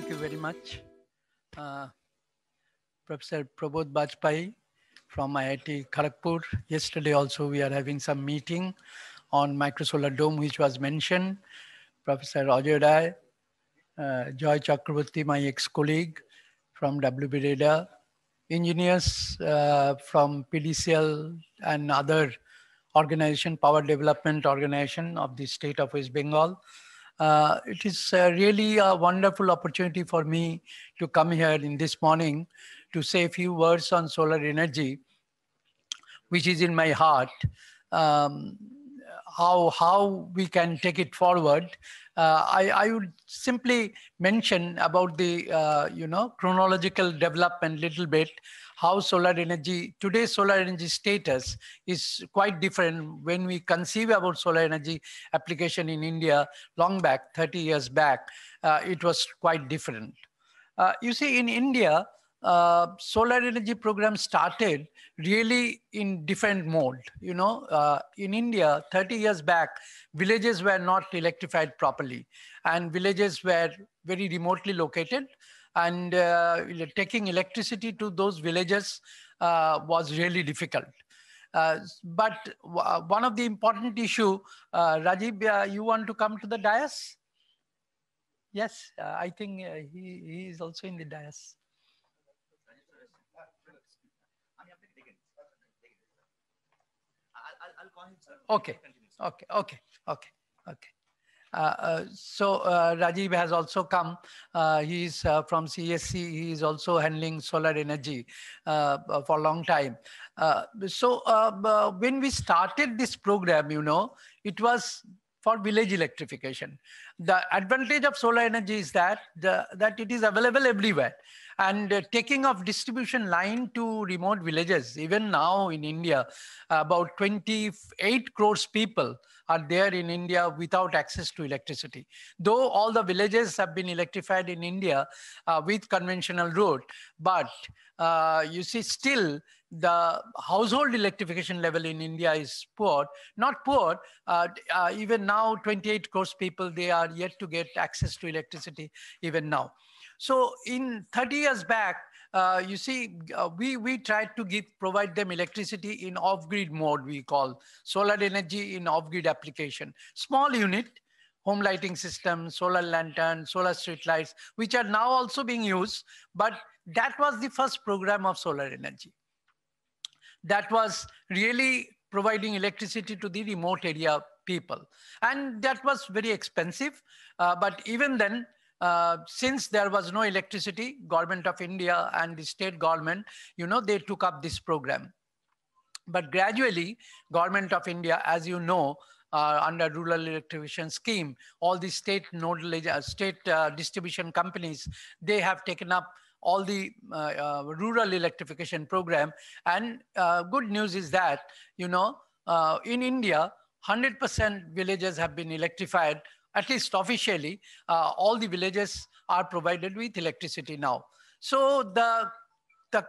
Thank you very much, uh, Professor Prabodh Bajpai from IIT Kharagpur. Yesterday also we are having some meeting on microsolar dome, which was mentioned. Professor Ajay Rai, Joy Chakraborty, my ex-colleague from WB Radar, engineers from PDCL and other organization, power development organization of the state of West Bengal. It is really a wonderful opportunity for me to come here in this morning to say a few words on solar energy, which is in my heart. Um, how we can take it forward. I would simply mention about the chronological development little bit. How solar energy, today's solar energy status is quite different when we conceive about solar energy application in India long back, 30 years back. It was quite different. You see, in India, solar energy program started really in different mode. In India, 30 years back, villages were not electrified properly, and villages were very remotely located, and taking electricity to those villages was really difficult. But one of the important issue, Rajiv, you want to come to the dais? Yes, I think he is also in the dais. I'll call him, sir. Okay, okay, okay, okay, okay. Rajiv has also come. He is from CSC. He is also handling solar energy for a long time. When we started this program, it was for village electrification. The advantage of solar energy is that it is available everywhere. And taking of distribution line to remote villages, even now in India, about 28 crores people are there in India without access to electricity. Though all the villages have been electrified in India with conventional route, but you see still the household electrification level in India is poor. Not poor, even now 28 crores people, they are yet to get access to electricity even now. So in 30 years back, you see, we tried to provide them electricity in off-grid mode, we call solar energy in off-grid application. Small unit, home lighting system, solar lantern, solar street lights, which are now also being used, but that was the first program of solar energy. That was really providing electricity to the remote area people. And that was very expensive, but even then, since there was no electricity, Government of India and the state government, they took up this program. But gradually, Government of India, as you know, under rural electrification scheme, all the state distribution companies, they have taken up all the rural electrification program. And good news is that, in India, 100% villages have been electrified. At least officially, all the villages are provided with electricity now. So the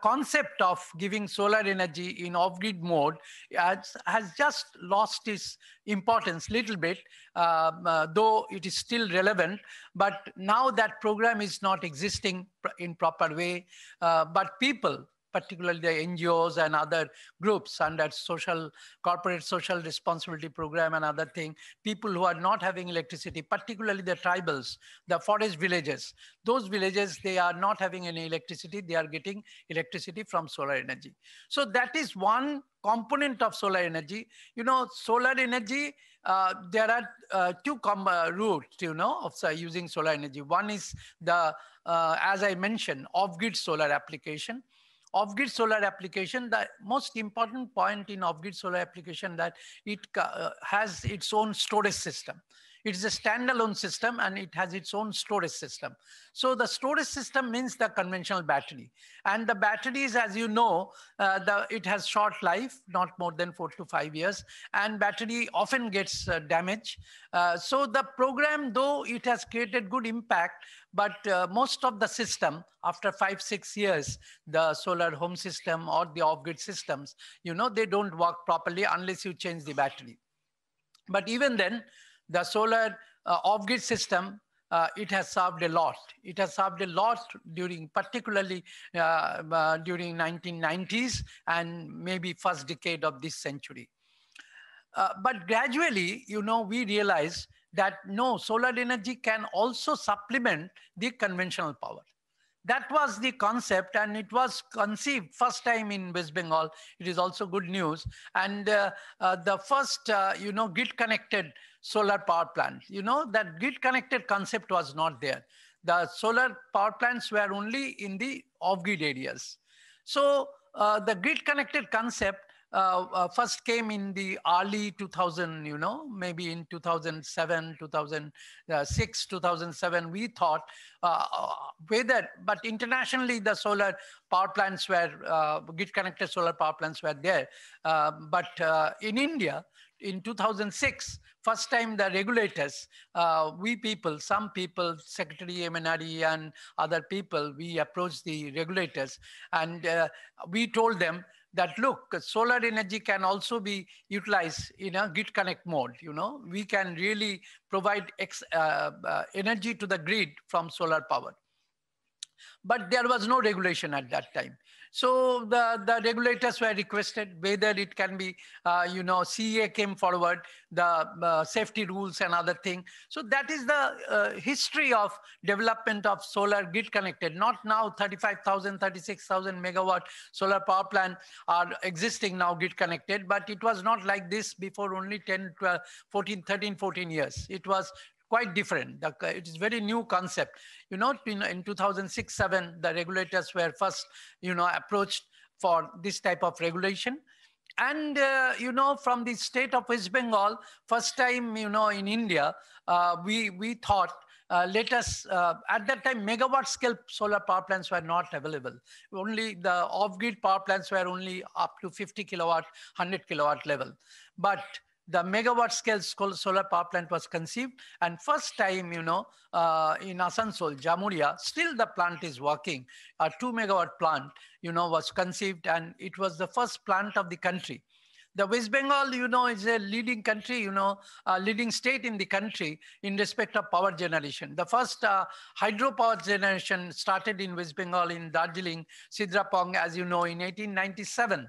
concept of giving solar energy in off-grid mode has just lost its importance a little bit, though it is still relevant. But now that program is not existing in proper way, but people, particularly the NGOs and other groups under corporate social responsibility program and other thing, people who are not having electricity, particularly the tribals, the forest villages, those villages, they are not having any electricity, they are getting electricity from solar energy. So that is one component of solar energy. Solar energy, there are two routes, of using solar energy. One is the, as I mentioned, off-grid solar application. Off-grid solar application, the most important point in off-grid solar application that it has its own storage system. It is a standalone system and it has its own storage system. So the storage system means the conventional battery. And the batteries, as you know, it has short life, not more than 4 to 5 years, and battery often gets damaged. So the program, though it has created good impact, but most of the system, after 5-6 years, the solar home system or the off-grid systems, they don't work properly unless you change the battery. But even then, the solar off-grid system, it has served a lot. It has served a lot during, particularly during 1990s and maybe first decade of this century. But gradually, we realized that no, solar energy can also supplement the conventional power. That was the concept, and it was conceived first time in West Bengal. It is also good news. And the first, grid-connected solar power plant, that grid-connected concept was not there. The solar power plants were only in the off-grid areas. So the grid-connected concept first came in the early 2000, maybe in 2007, 2006, 2007, we thought whether, but internationally the solar power plants were, grid-connected solar power plants were there. But in India, in 2006, first time the regulators, some people, Secretary MNRE and other people, we approached the regulators and we told them that, look, solar energy can also be utilized in a grid connect mode. We can really provide energy to the grid from solar power. But there was no regulation at that time. So the regulators were requested whether it can be, CEA came forward, the safety rules and other thing. So that is the history of development of solar grid connected. Not now 35,000, 36,000 megawatt solar power plant are existing now grid connected, but it was not like this before only 10, 12, 14, 13, 14 years. It was quite different. It is very new concept. In 2006-07, the regulators were first, approached for this type of regulation. And, from the state of West Bengal, first time, in India, we thought, let us, at that time, megawatt scale solar power plants were not available. Only the off-grid power plants were only up to 50 kilowatt, 100 kilowatt level. But the megawatt scale solar power plant was conceived, and first time, in Asansol, Jamuria, still the plant is working. A 2 megawatt plant, was conceived, and it was the first plant of the country. The West Bengal, is a leading country, leading state in the country in respect of power generation. The first hydropower generation started in West Bengal in Darjeeling, Sidrapong, as you know, in 1897.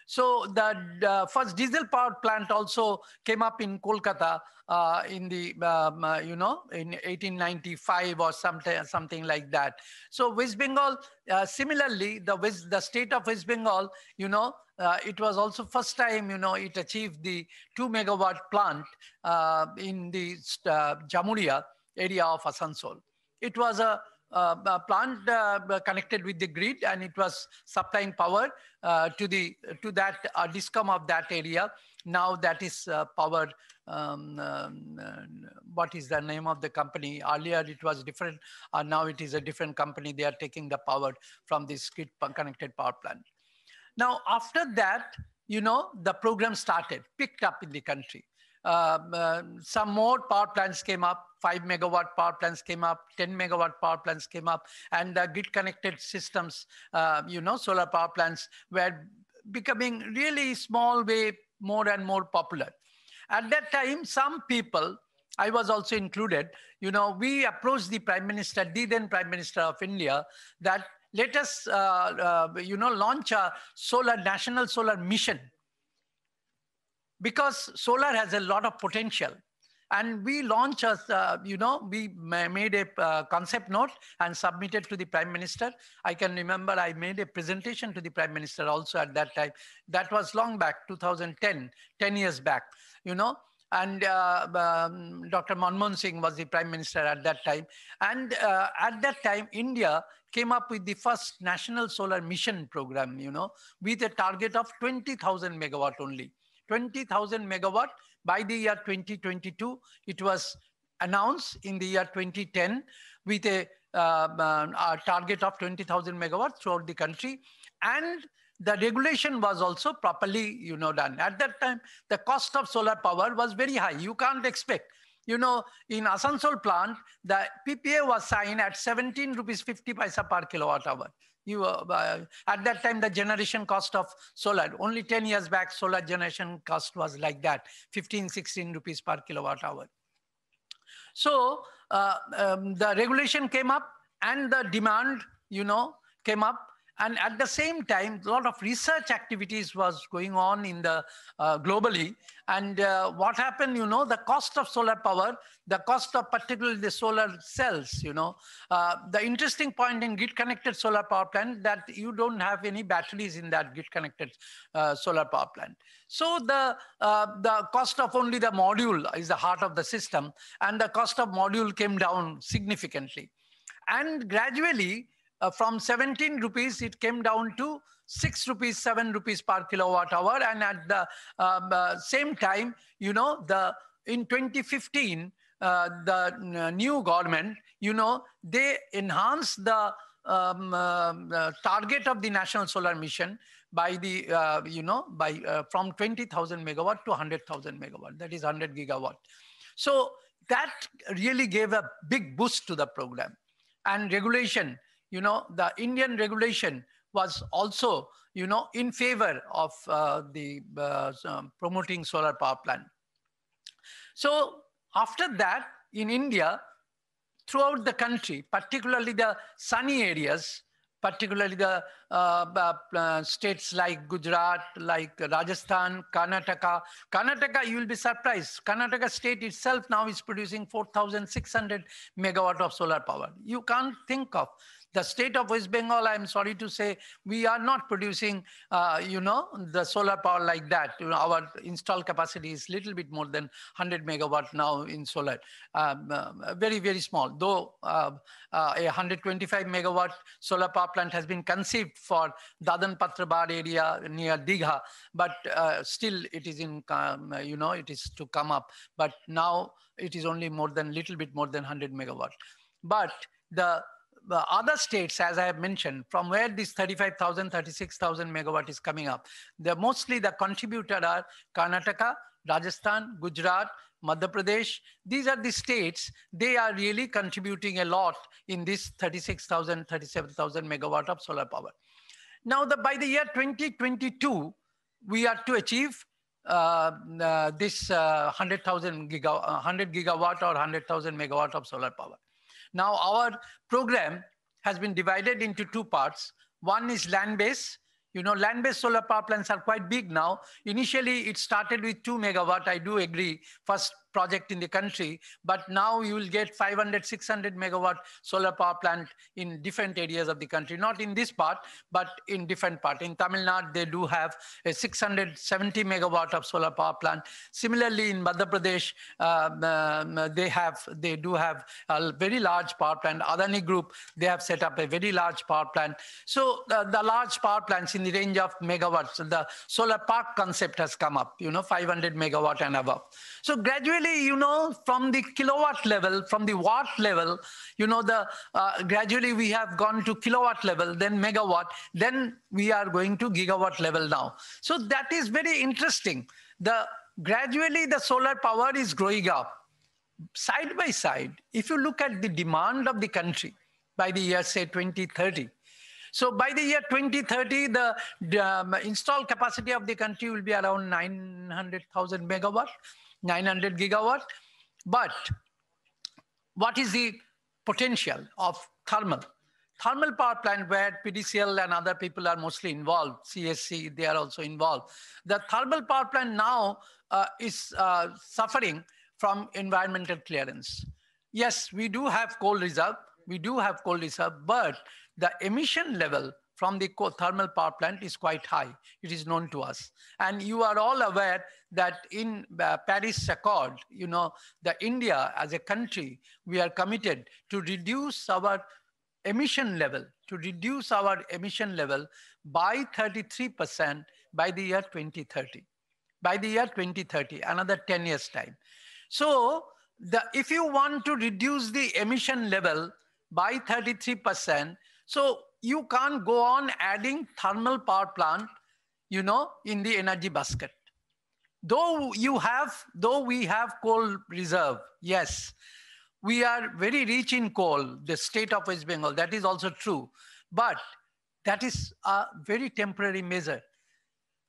So the first diesel power plant also came up in Kolkata in the, in 1895 or something like that. So West Bengal, similarly, the state of West Bengal, it was also first time, it achieved the 2 megawatt plant in the Jamuria area of Asansol. It was a plant connected with the grid, and it was supplying power to that discom of that area. Now that is powered. What is the name of the company? Earlier it was different. Now it is a different company. They are taking the power from this grid connected power plant. Now after that, the program picked up in the country. Some more power plants came up, 5 megawatt power plants came up, 10 megawatt power plants came up, and the grid connected systems, solar power plants were becoming really small way more and more popular. At that time, some people, I was also included, we approached the Prime Minister, the then Prime Minister of India, that let us, launch a national solar mission, because solar has a lot of potential. And we launched, we made a concept note and submitted to the Prime Minister. I can remember I made a presentation to the Prime Minister also at that time. That was long back, 2010, 10 years back, And Dr. Manmohan Singh was the Prime Minister at that time. And at that time, India came up with the first national solar mission program, with a target of 20,000 megawatt only. 20,000 megawatt by the year 2022. It was announced in the year 2010 with a target of 20,000 megawatts throughout the country. And the regulation was also properly, done. At that time, the cost of solar power was very high. You can't expect. In Asansol plant, the PPA was signed at 17 rupees 50 paisa per kilowatt hour. At that time, the generation cost of solar, only 10 years back, solar generation cost was like that, 15, 16 rupees per kilowatt hour. So the regulation came up and the demand, came up. And at the same time, a lot of research activities was going on in the globally. And what happened, the cost of solar power, the cost of particularly the solar cells, the interesting point in grid-connected solar power plant that you don't have any batteries in that grid-connected solar power plant. So the cost of only the module is the heart of the system, and the cost of module came down significantly. And gradually, from 17 rupees, it came down to 6 rupees, 7 rupees per kilowatt hour. And at the same time, in 2015, the new government, they enhanced the target of the National Solar Mission by the, from 20,000 megawatt to 100,000 megawatt, that is 100 gigawatt. So that really gave a big boost to the program. And regulation, the Indian regulation was also, in favor of promoting solar power plant. So after that, in India, throughout the country, particularly the sunny areas, particularly the states like Gujarat, like Rajasthan, Karnataka. Karnataka, you will be surprised. Karnataka state itself now is producing 4,600 megawatt of solar power. You can't think of. The state of West Bengal, I'm sorry to say, we are not producing, the solar power like that. Our installed capacity is little bit more than 100 megawatt now in solar. Very, very small. Though a 125 megawatt solar power plant has been conceived for Dadan Patrabar area near Digha, but still it is in, it is to come up. But now it is only little bit more than 100 megawatt. But the other states, as I have mentioned, from where this 35,000, 36,000 megawatt is coming up, mostly the contributor are Karnataka, Rajasthan, Gujarat, Madhya Pradesh. These are the states, they are really contributing a lot in this 36,000, 37,000 megawatt of solar power. Now, by the year 2022, we are to achieve this 100 gigawatt or 100,000 megawatt of solar power. Now, our program has been divided into two parts. One is land-based. Land-based solar power plants are quite big now. Initially, it started with 2 megawatt. I do agree, first project in the country. But now you will get 500, 600 megawatt solar power plant in different areas of the country. Not in this part, but in different part. In Tamil Nadu, they do have a 670 megawatt of solar power plant. Similarly, in Madhya Pradesh, they do have a very large power plant. Adani Group, they have set up a very large power plant. So the large power plants in the range of megawatts, the solar park concept has come up, 500 megawatt and above. So gradually, from the kilowatt level, from the watt level, gradually we have gone to kilowatt level, then megawatt, then we are going to gigawatt level now. So that is very interesting. Gradually the solar power is growing up. Side by side, if you look at the demand of the country by the year, say, 2030, so by the year 2030, the installed capacity of the country will be around 900,000 megawatt, 900 gigawatt. But what is the potential of thermal? Thermal power plant where PDCL and other people are mostly involved, CSC, they are also involved. The thermal power plant now is suffering from environmental clearance. Yes, we do have coal reserve. We do have coal reserve, but the emission level from the thermal power plant is quite high. It is known to us. And you are all aware that in Paris Accord, the India as a country, we are committed to reduce our emission level, by 33% by the year 2030. By the year 2030, another 10 years time. So if you want to reduce the emission level by 33%, so you can't go on adding thermal power plant, in the energy basket. Though we have coal reserve, yes, we are very rich in coal, the state of West Bengal, that is also true. But that is a very temporary measure.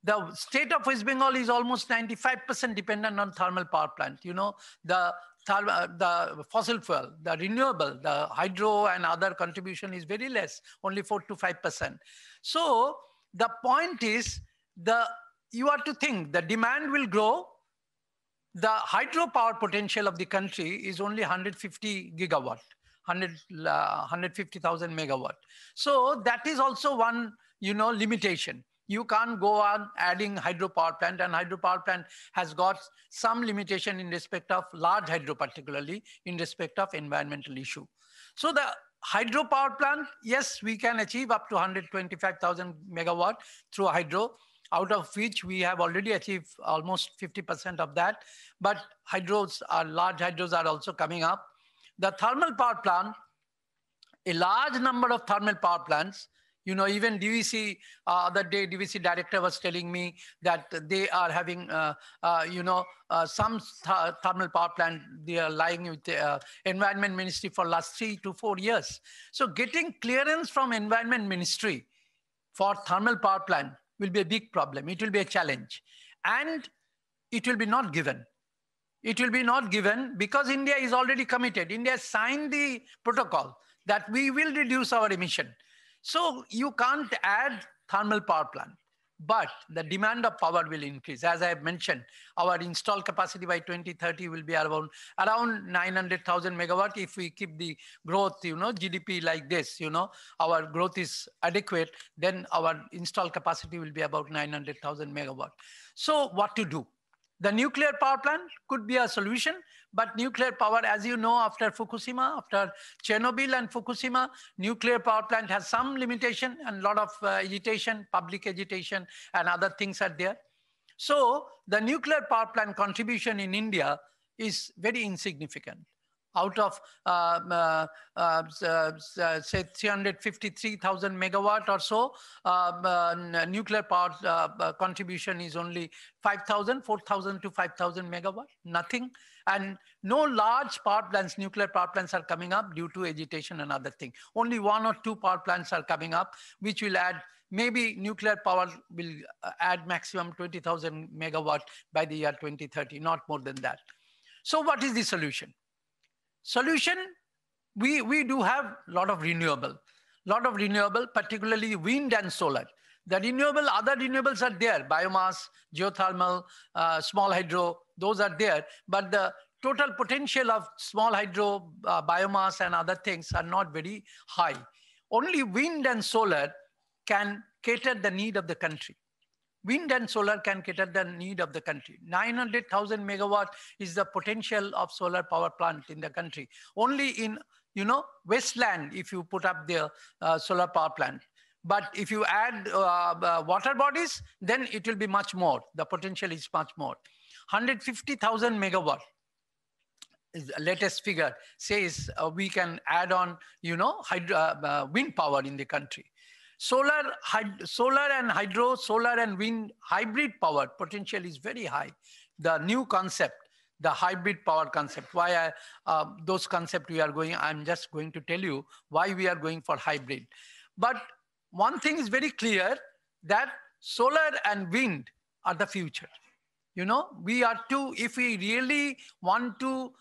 The state of West Bengal is almost 95% dependent on thermal power plant. The the fossil fuel, the renewable, the hydro and other contribution is very less, only 4 to 5%. So the point is, you have to think the demand will grow. The hydropower potential of the country is only 150 gigawatt, 150,000 megawatt. So that is also one, limitation. You can't go on adding hydropower plant, and hydropower plant has got some limitation in respect of large hydro, particularly in respect of environmental issue. So the hydropower plant, yes, we can achieve up to 125,000 megawatt through hydro, out of which we have already achieved almost 50% of that. But large hydros are also coming up. The thermal power plant, a large number of thermal power plants, even DVC, other day, DVC director was telling me that they are having, some thermal power plant, they are lying with the Environment Ministry for last 3 to 4 years. So getting clearance from Environment Ministry for thermal power plant will be a big problem. It will be a challenge. And it will be not given. It will be not given because India is already committed. India has signed the protocol that we will reduce our emission. So you can't add thermal power plant, but the demand of power will increase. As I have mentioned, our installed capacity by 2030 will be around 900,000 megawatt. If we keep the growth, GDP like this, our growth is adequate, then our installed capacity will be about 900,000 megawatt. So what to do? The nuclear power plant could be a solution, but nuclear power, as you know, after Fukushima, after Chernobyl and Fukushima, nuclear power plant has some limitation and a lot of agitation, public agitation, and other things are there. So the nuclear power plant contribution in India is very insignificant. Out of, say, 353,000 megawatt or so, nuclear power contribution is only 4,000 to 5,000 megawatt, nothing. And no large power plants, nuclear power plants are coming up due to agitation and other things. Only 1 or 2 power plants are coming up, which will add, maybe nuclear power will add maximum 20,000 megawatt by the year 2030, not more than that. So what is the solution? Solution, we do have a lot of renewable, particularly wind and solar. The renewable, other renewables are there, biomass, geothermal, small hydro, those are there. But the total potential of small hydro, biomass and other things are not very high. Only wind and solar can cater the need of the country. Wind and solar can cater the need of the country. 900,000 megawatt is the potential of solar power plant in the country. Only in, wasteland, if you put up the solar power plant. But if you add water bodies, then it will be much more. The potential is much more. 150,000 megawatt is the latest figure, says we can add on, wind power in the country. Solar and hydro, solar and wind hybrid power potential is very high. The new concept, the hybrid power concept, why those concepts we are going, I'm just going to tell you why we are going for hybrid. But one thing is very clear, that solar and wind are the future. We are to, if we really want to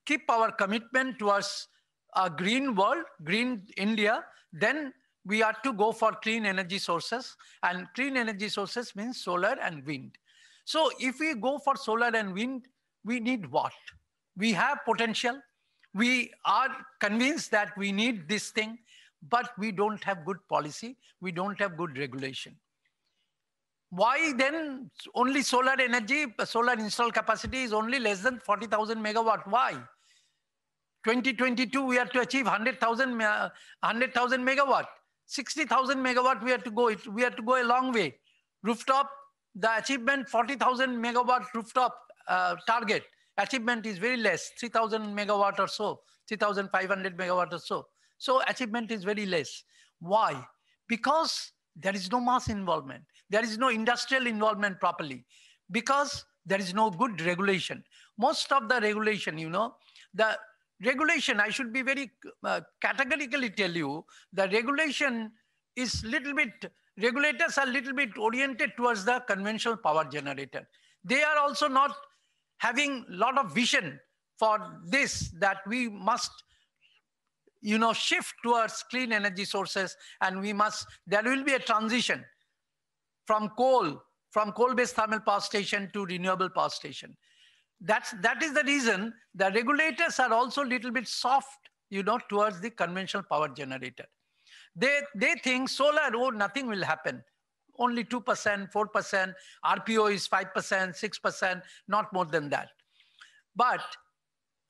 keep our commitment towards a green world, green India, then we are to go for clean energy sources, and clean energy sources means solar and wind. So if we go for solar and wind, we need what? We have potential. We are convinced that we need this thing, but we don't have good policy. We don't have good regulation. Why then only solar energy, solar installed capacity is only less than 40,000 megawatt? Why? 2022, we have to achieve 100,000 megawatt. 60,000 megawatt we have to go. We have to go a long way. Rooftop, the achievement 40,000 megawatt rooftop target. Achievement is very less, 3,000 megawatt or so, 3,500 megawatt or so. So achievement is very less. Why? Because there is no mass involvement. There is no industrial involvement properly. Because there is no good regulation. Most of the regulation, the regulation, I should be very categorically tell you, the regulation is regulators are little bit oriented towards the conventional power generator. They are also not having a lot of vision for this, that we must, shift towards clean energy sources, and there will be a transition from coal-based thermal power station to renewable power station. That is the reason the regulators are also a little bit soft, towards the conventional power generator. They think solar, oh, nothing will happen. Only 2%, 4%, RPO is 5%, 6%, not more than that. But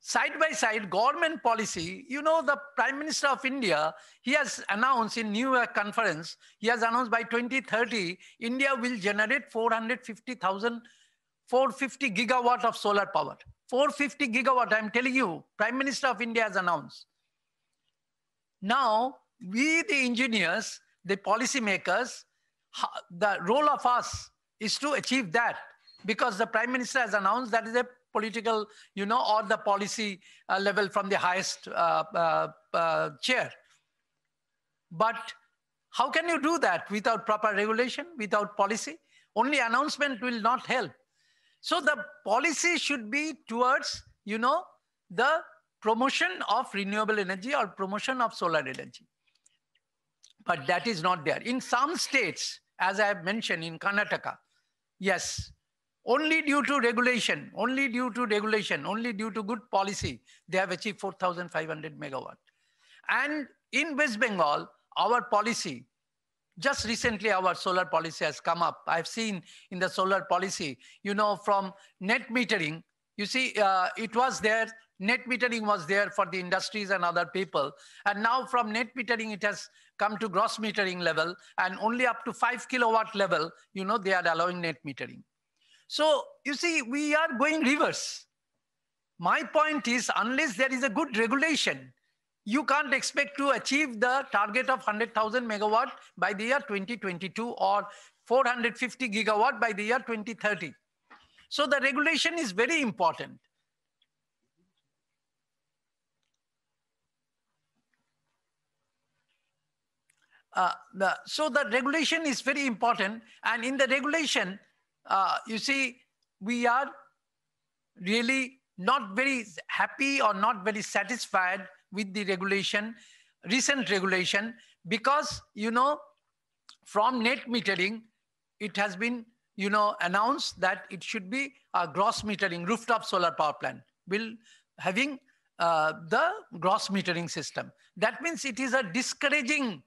side by side, government policy, the Prime Minister of India, he has announced in New York conference, he has announced by 2030, India will generate 450 gigawatt of solar power. 450 gigawatt, I'm telling you, Prime Minister of India has announced. Now, we the engineers, the policymakers, the role of us is to achieve that, because the Prime Minister has announced that is a political, or the policy level from the highest chair. But how can you do that without proper regulation, without policy? Only announcement will not help. So the policy should be towards, the promotion of renewable energy or promotion of solar energy. But that is not there. In some states, as I have mentioned, in Karnataka, yes, only due to regulation, only due to good policy, they have achieved 4,500 megawatt. And in West Bengal, our policy, just recently our solar policy has come up. I've seen in the solar policy, from net metering, you see, it was there, net metering was there for the industries and other people. And now from net metering, it has come to gross metering level, and only up to 5 kilowatt level, they are allowing net metering. So you see, we are going reverse. My point is, unless there is a good regulation, you can't expect to achieve the target of 100,000 megawatt by the year 2022 or 450 gigawatt by the year 2030. So the regulation is very important. So the regulation is very important, and in the regulation, you see, we are really not very happy or not very satisfied with the regulation, recent regulation, because, from net metering, it has been, announced that it should be a gross metering, rooftop solar power plant, having the gross metering system. That means it is a discouraging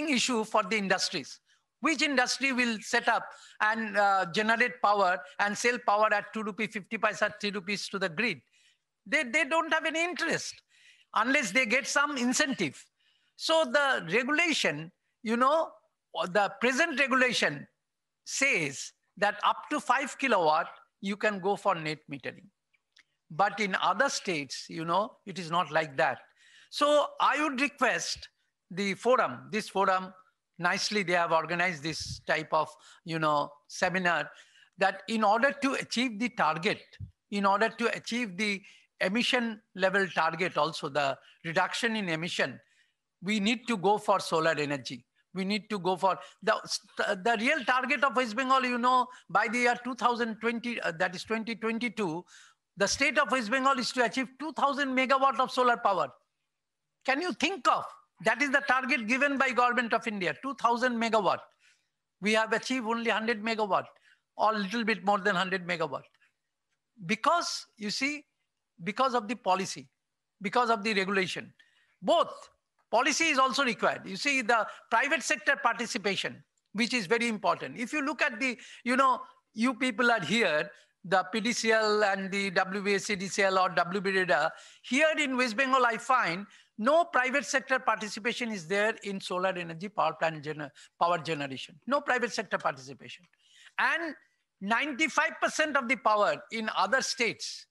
issue for the industries. Which industry will set up and generate power and sell power at 2 rupee 50 paisa, 3 rupees to the grid? They don't have any interest unless they get some incentive. So the regulation, the present regulation says that up to 5 kilowatt, you can go for net metering. But in other states, it is not like that. So I would request the forum, this forum, nicely they have organized this type of, seminar, that in order to achieve the target, in order to achieve the emission level target, also the reduction in emission, we need to go for solar energy. We need to go for the real target of West Bengal, by the year 2020, that is 2022, the state of West Bengal is to achieve 2,000 megawatt of solar power. Can you think of? That is the target given by Government of India, 2,000 megawatt. We have achieved only 100 megawatt, or a little bit more than 100 megawatt. Because, you see, because of the policy, because of the regulation. Both. Policy is also required. You see, the private sector participation, which is very important. If you look at the, you people are here, the PDCL and the WBSCDCL or WBREDA, here in West Bengal, I find no private sector participation is there in solar energy power plant power generation. No private sector participation. And 95% of the power in other states,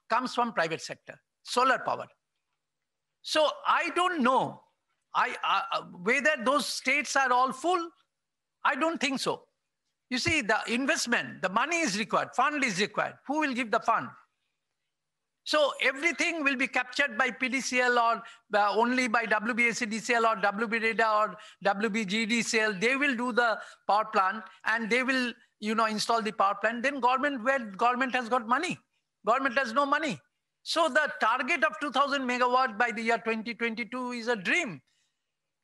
comes from private sector, solar power. So I don't know whether those states are all full. I don't think so. You see, the investment, the money is required, fund is required. Who will give the fund? So everything will be captured by PDCL or only by WBSCDCL or WBREDA or WBGDCL. They will do the power plant and they will, install the power plant. Then government, where government has got money? Government has no money. So the target of 2000 megawatt by the year 2022 is a dream.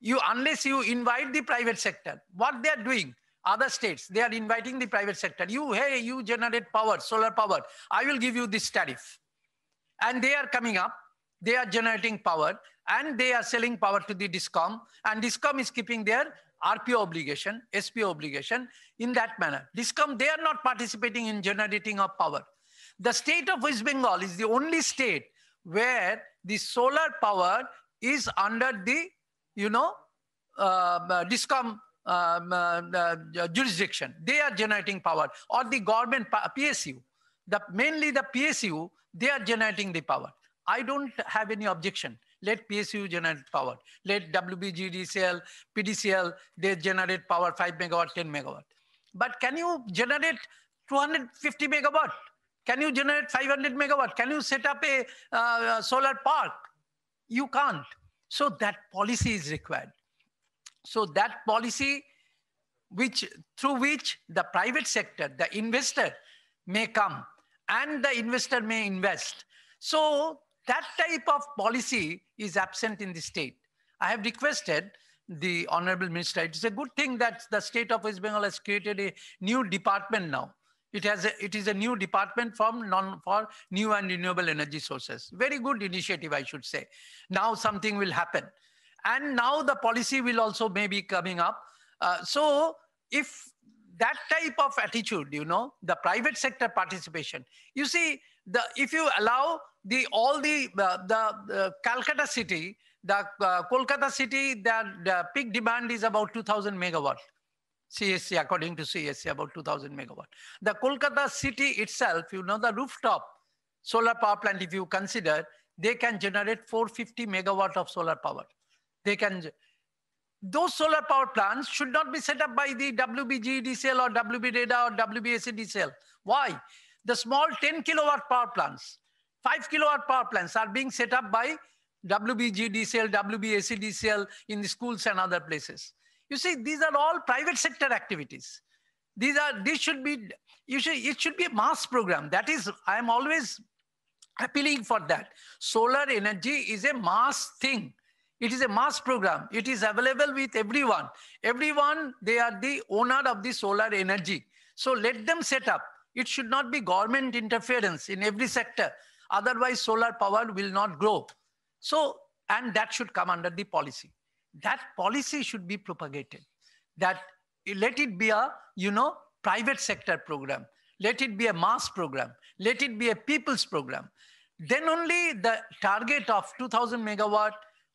Unless you invite the private sector, what they are doing, other states, they are inviting the private sector. Hey, you generate power, solar power. I will give you this tariff. And they are coming up, they are generating power, and they are selling power to the DISCOM, and DISCOM is keeping their RPO obligation, SPO obligation in that manner. DISCOM, they are not participating in generating of power. The state of West Bengal is the only state where the solar power is under the, DISCOM jurisdiction. They are generating power, or the government PSU. Mainly the PSU, they are generating the power. I don't have any objection. Let PSU generate power. Let WBGDCL, PDCL, they generate power 5 megawatt, 10 megawatt. But can you generate 250 megawatt? Can you generate 500 megawatt? Can you set up a solar park? You can't. So that policy is required. So that policy through which the private sector, the investor may come and the investor may invest. So that type of policy is absent in the state. I have requested the Honorable Minister, it's a good thing that the state of West Bengal has created a new department now. It is a new department for new and renewable energy sources. Very good initiative, I should say. Now something will happen. And now the policy will also maybe coming up. So if that type of attitude, the private sector participation, you see, if you allow all the Calcutta city, the Kolkata city, the peak demand is about 2000 megawatt. CSC, according to CSC, about 2000 megawatt. The Kolkata city itself, the rooftop solar power plant, if you consider, they can generate 450 megawatt of solar power. Those solar power plants should not be set up by the WBGDCL or WBREDA or WBSEDCL. Why? The small 10 kilowatt power plants, 5 kilowatt power plants are being set up by WBGDCL, WBSEDCL in the schools and other places. You see, these are all private sector activities. It should be a mass program. That is, I am always appealing for that. Solar energy is a mass thing. It is a mass program. It is available with everyone. Everyone, they are the owner of the solar energy. So let them set up. It should not be government interference in every sector. Otherwise, solar power will not grow. So, and that should come under the policy. That policy should be propagated. That let it be a, private sector program. Let it be a mass program. Let it be a people's program. Then only the target of 2000 megawatt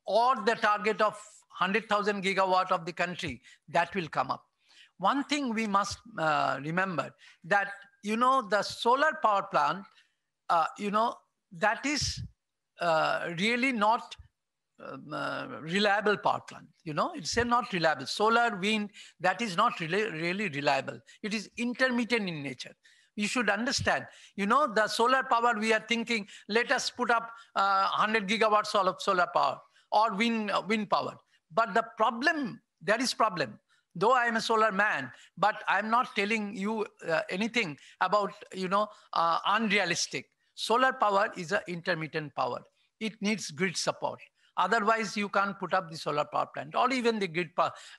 or the target of 100,000 gigawatt of the country, that will come up. One thing we must remember that, the solar power plant, that is really not reliable power plant. It's not reliable. Solar, wind, that is not really reliable. It is intermittent in nature. You should understand, the solar power, we are thinking, let us put up 100 gigawatts of solar power or wind power. But the problem, there is problem. Though I am a solar man, but I'm not telling you anything about, unrealistic. Solar power is an intermittent power. It needs grid support. Otherwise, you can't put up the solar power plant or even the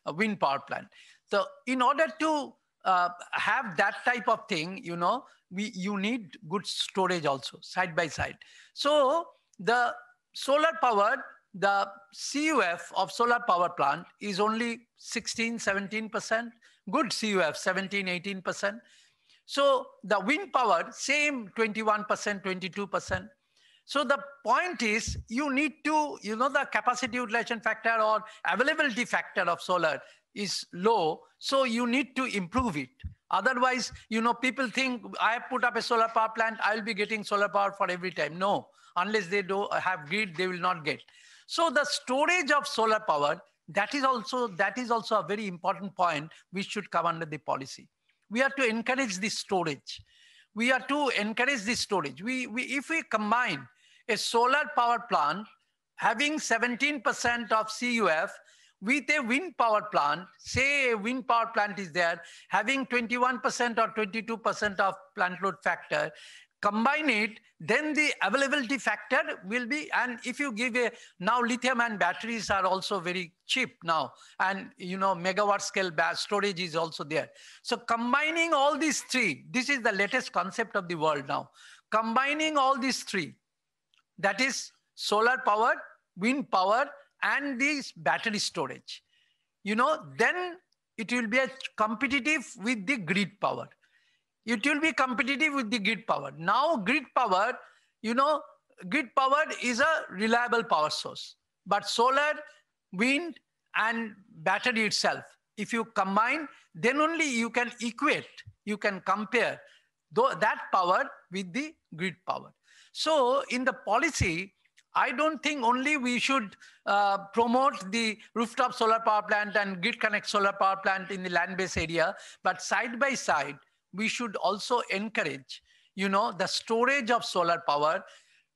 wind power plant. So in order to have that type of thing, you need good storage also, side by side. So the solar power, the CUF of solar power plant is only 16, 17%. Good CUF, 17, 18%. So the wind power, same 21%, 22%. So the point is, you need to, the capacity utilization factor or availability factor of solar is low. So you need to improve it. Otherwise, people think I have put up a solar power plant, I'll be getting solar power for every time. No, unless they do have grid, they will not get. So the storage of solar power, that is also a very important point which should come under the policy. We have to encourage this storage. If we combine a solar power plant having 17% of CUF with a wind power plant, say a wind power plant is there, having 21% or 22% of plant load factor, combine it, then the availability factor will be, and if you give now lithium and batteries are also very cheap now, and megawatt scale storage is also there. So combining all these three, this is the latest concept of the world now. Combining all these three, that is solar power, wind power, and this battery storage, then it will be competitive with the grid power. It will be competitive with the grid power. Now grid power, grid power is a reliable power source. But solar, wind, and battery itself, if you combine, then only you can equate, you can compare that power with the grid power. So in the policy, I don't think only we should promote the rooftop solar power plant and grid connect solar power plant in the land-based area, but side by side, we should also encourage, the storage of solar power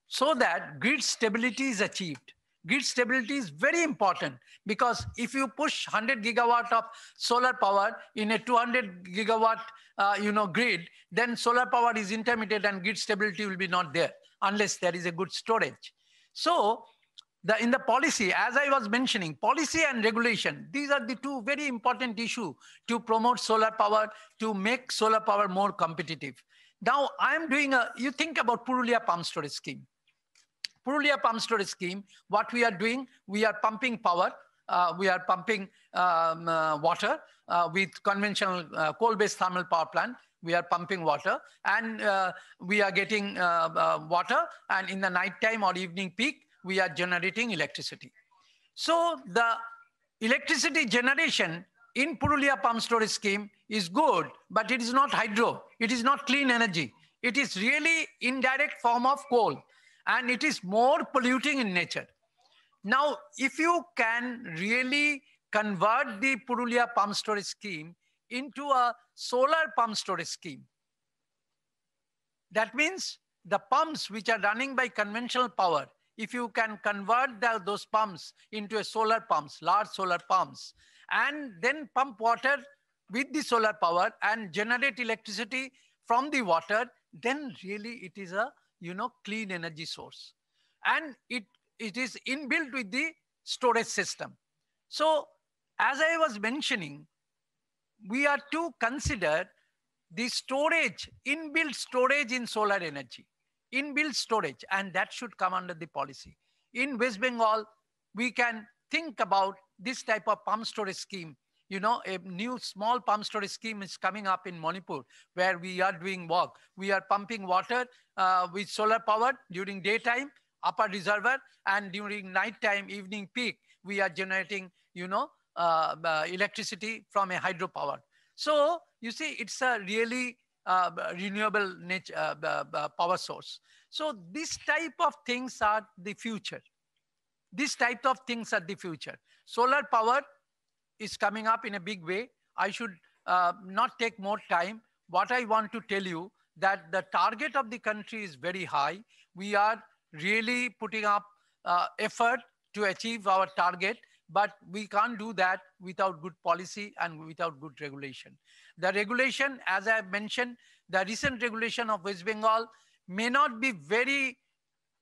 so that grid stability is achieved. Grid stability is very important, because if you push 100 gigawatt of solar power in a 200 gigawatt grid, then solar power is intermittent and grid stability will be not there unless there is a good storage. So in the policy, as I was mentioning, policy and regulation, these are the two very important issues to promote solar power, to make solar power more competitive. Now I am doing you think about Purulia Pump Storage Scheme. Purulia Pump Storage Scheme, what we are doing, we are pumping power, we are pumping water with conventional coal-based thermal power plant. We are pumping water, and we are getting water, and in the night time or evening peak, we are generating electricity. So the electricity generation in Purulia Pump Storage Scheme is good, but it is not hydro. It is not clean energy. It is really indirect form of coal, and it is more polluting in nature. Now, if you can really convert the Purulia Pump Storage Scheme into a solar pump storage scheme, that means the pumps which are running by conventional power, if you can convert those pumps into a solar pumps, large solar pumps, and then pump water with the solar power and generate electricity from the water, then really it is a clean energy source. And it is inbuilt with the storage system. So as I was mentioning, we are to consider the storage, inbuilt storage in solar energy, inbuilt storage, and that should come under the policy. In West Bengal, we can think about this type of pump storage scheme. A new small pump storage scheme is coming up in Manipur, where we are doing work. We are pumping water with solar power during daytime, upper reservoir, and during nighttime, evening peak, we are generating, electricity from a hydropower. So you see, it's a really renewable nature, power source. So this type of things are the future. These type of things are the future. Solar power is coming up in a big way. I should not take more time. What I want to tell you, that the target of the country is very high. We are really putting up effort to achieve our target, but we can't do that without good policy and without good regulation. The regulation, as I mentioned, the recent regulation of West Bengal may not be very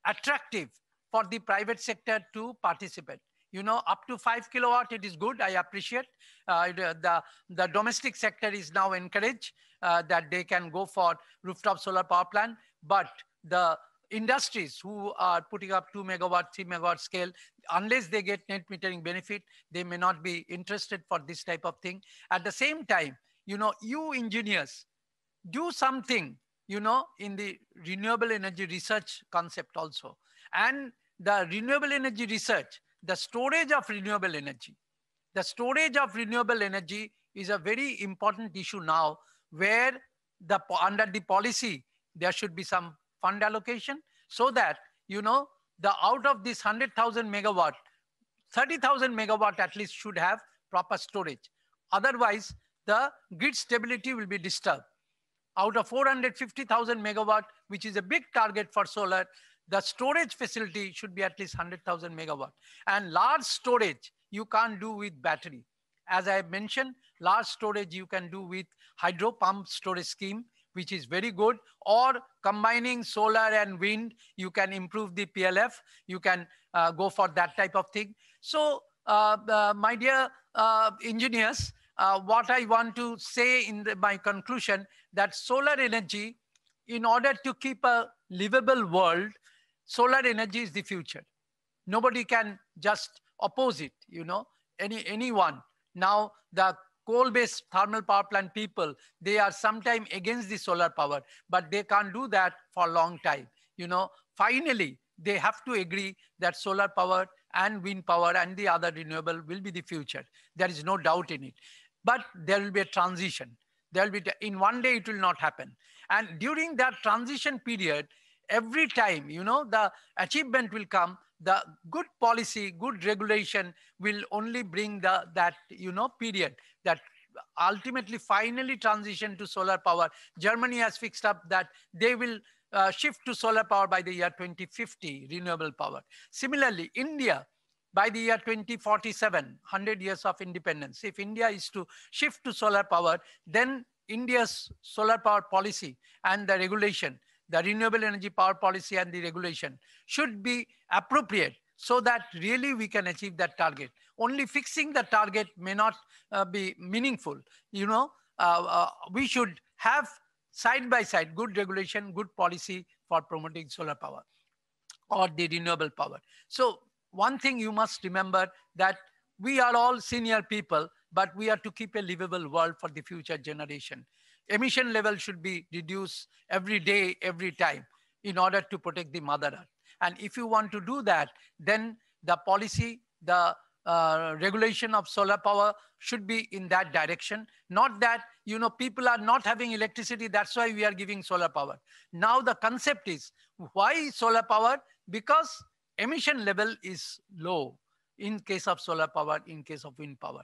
attractive for the private sector to participate. Up to 5 kilowatt, it is good, I appreciate. The domestic sector is now encouraged that they can go for rooftop solar power plant, but the industries who are putting up 2 megawatt, 3 megawatt scale, unless they get net metering benefit, they may not be interested for this type of thing. At the same time, you engineers, do something, in the renewable energy research concept also. And the renewable energy research, the storage of renewable energy. The storage of renewable energy is a very important issue now, where under the policy, there should be some fund allocation, so that, out of this 100,000 megawatt, 30,000 megawatt at least should have proper storage. Otherwise, the grid stability will be disturbed. Out of 450,000 megawatt, which is a big target for solar, the storage facility should be at least 100,000 megawatt. And large storage, you can't do with battery. As I mentioned, large storage you can do with hydro pump storage scheme, which is very good, or combining solar and wind, you can improve the PLF. You can go for that type of thing. So, my dear engineers, what I want to say in my conclusion, that solar energy, in order to keep a livable world, solar energy is the future. Nobody can just oppose it, anyone. Now, the coal-based thermal power plant people, they are sometimes against the solar power, but they can't do that for a long time. Finally, they have to agree that solar power and wind power and the other renewable will be the future. There is no doubt in it. But there will be a transition. In one day, it will not happen. And during that transition period, every time, the achievement will come, the good policy, good regulation will only bring that period that ultimately finally transition to solar power. Germany has fixed up that they will shift to solar power by the year 2050, renewable power. Similarly, India, by the year 2047, 100 years of independence, if India is to shift to solar power, then India's solar power policy and the regulation, the renewable energy power policy and the regulation should be appropriate so that really we can achieve that target. Only fixing the target may not be meaningful. We should have side by side good regulation, good policy for promoting solar power or the renewable power. So one thing you must remember, that we are all senior people, but we are to keep a livable world for the future generation. Emission level should be reduced every day, every time, in order to protect the Mother Earth. And if you want to do that, then the policy, the regulation of solar power should be in that direction. Not that, people are not having electricity, that's why we are giving solar power. Now the concept is, why solar power? Because emission level is low in case of solar power, in case of wind power.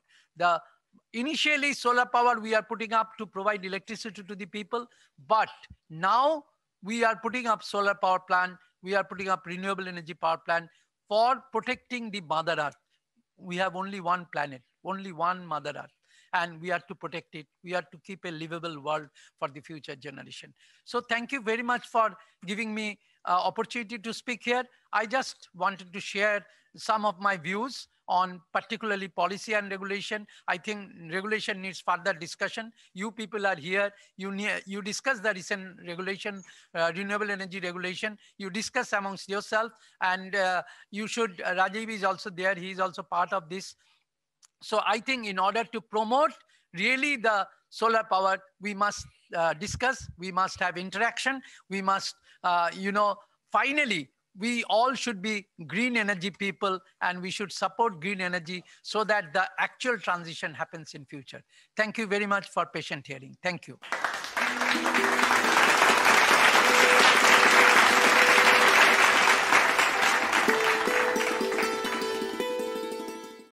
Initially, solar power we are putting up to provide electricity to the people, but now we are putting up solar power plant, we are putting up renewable energy power plant for protecting the Mother Earth. We have only one planet, only one Mother Earth, and we are to protect it. We are to keep a livable world for the future generation. So thank you very much for giving me opportunity to speak here. I just wanted to share some of my views on particularly policy and regulation. I think regulation needs further discussion. You people are here. You discuss the recent regulation, renewable energy regulation. You discuss amongst yourself, and you should, Rajiv is also there. He is also part of this. So I think in order to promote really the solar power, we must discuss, we must have interaction, we must, finally, we all should be green energy people, and we should support green energy so that the actual transition happens in future. Thank you very much for patient hearing. Thank you.